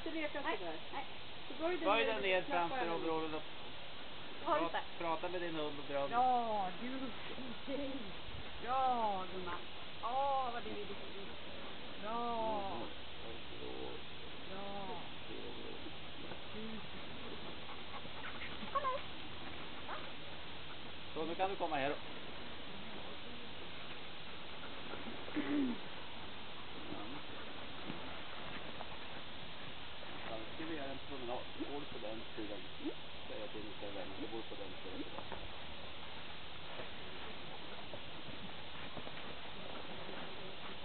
inte leka sådär. Nej. Så böj Böj dig den ner framför och overallen och prata med din hund och dra den. Ja, du. Okej. Bra, gumman. Åh, vad du är duktig. Bra. Bra. Så nu kan du komma här. Ja, ska vi göra en promenad. Går du på den sidan, säger jag till nu ska du vända, så går du på den sidan tillbaka.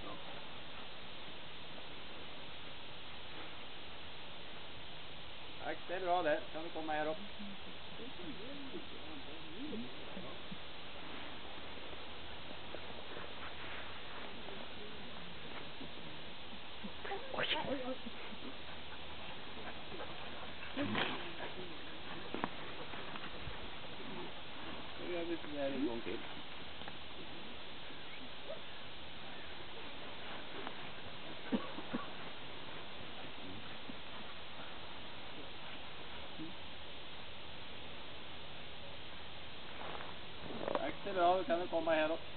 Ja. Tack, det är bra det. Kan du komma här upp? Det fungerar inte. Ja. Oj, oj, oj. Nu gör vi det här en gång till. Tack, det är bra. Då kan du komma här upp.